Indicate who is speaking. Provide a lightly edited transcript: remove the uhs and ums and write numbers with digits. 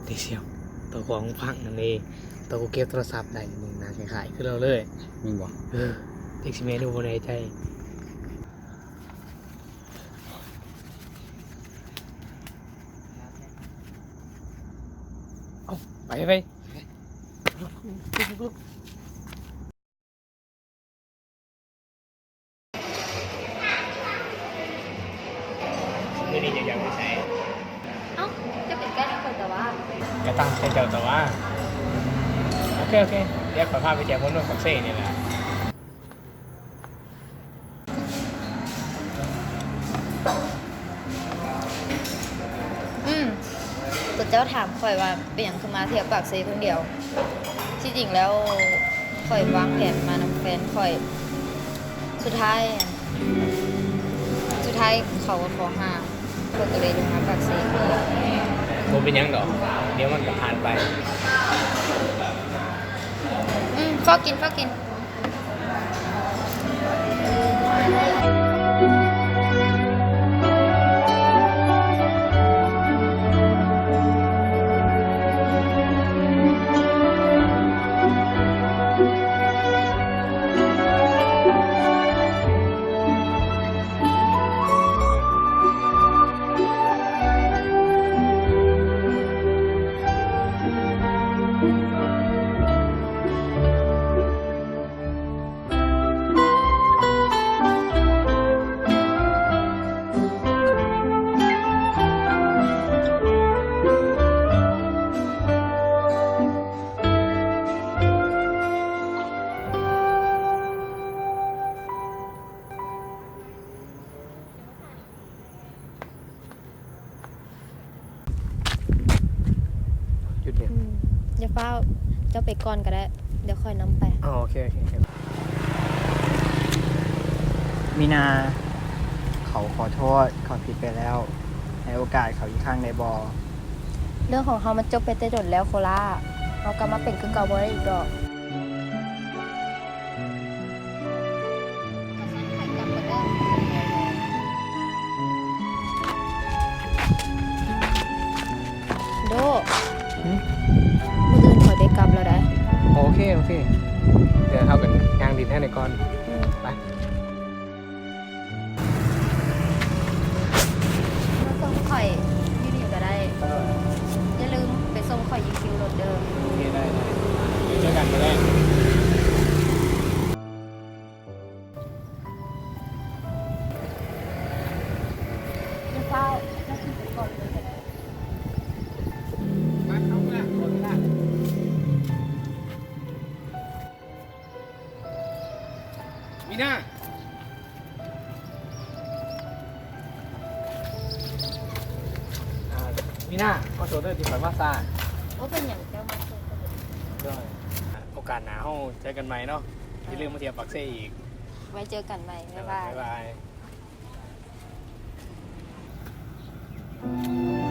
Speaker 1: นี่เชียวตัวของพังนั่นเองตัวกูเก็บโทรศัพท์ได้มึงนะขายๆคือเราเลย
Speaker 2: มีบ่
Speaker 1: เด็กสิเมนูในใจเอาไปไม่ดีจะยังไม่ใช่
Speaker 3: เอ้าจะเป็นแก้ในคนแต่ว่า
Speaker 1: จะตั้งใจเจ้าแต่ว่าโอเคเดี๋ยวขอพาไปแจกคนนวดของเซ่นี่แหละ
Speaker 3: ตัวเจ้าถามข่อยว่าเป็นอย่างคือมาเที่ยวปากเซคนเดียว ที่จริงแล้วข่อยวางแผนมานำแฟนข่อย สุดท้ายเขาก็ขอห้ามข่อยก็เลยลงมาปากเซคนเดียว
Speaker 1: ผมเป็นยังดอกเดี๋ยวมันก็ผ่านไป
Speaker 3: ฟอกกิน
Speaker 1: หยุดเนี่ย
Speaker 3: เดี๋ยวเฝ้าเจ้าไปก่อนก็ได้ เดี๋ยวค่อยน้ำไป
Speaker 1: อ๋อโอเค
Speaker 2: มีนาเขาขอโทษเขาผิดไปแล้วให้โอกาสเขาอีกครั้งในบอ
Speaker 3: เรื่องของเขามันจบไปแต่ดนแล้วโคล่าเรากลับมาเป็นคือเก่าบ่ได้อีกดอกโดมื้ออื่นข่อยได้กลับแล้วได้
Speaker 1: โอเคเดี๋ยวเท่ากันยางดินให้ในก่อนไป
Speaker 3: มาส่งข่อยอยู่นี่ก็ได้ อย่าลืมไปส่งข่อยยูคิวรถเดิม
Speaker 1: โอเคได้เจอกันไปได้
Speaker 3: อย่าเฝ้าแล้วถึงไปก่อนเลยก็ได้
Speaker 1: มาเข้ามาคนละมีหน้ามีหน้าขอโทษด้วยที่ปล่อยมาซา
Speaker 3: ว่าเป็นอย่างเจ้ามาส่งก็ได้
Speaker 1: ด้วยโอกาสหน้าห้องเจอกันใหม่เนาะอย่าลืมมาเที่ยวปักเซ่อีก
Speaker 3: ไว้เจอกันใหม่ บ๊ายบาย
Speaker 1: บ๊ายบาย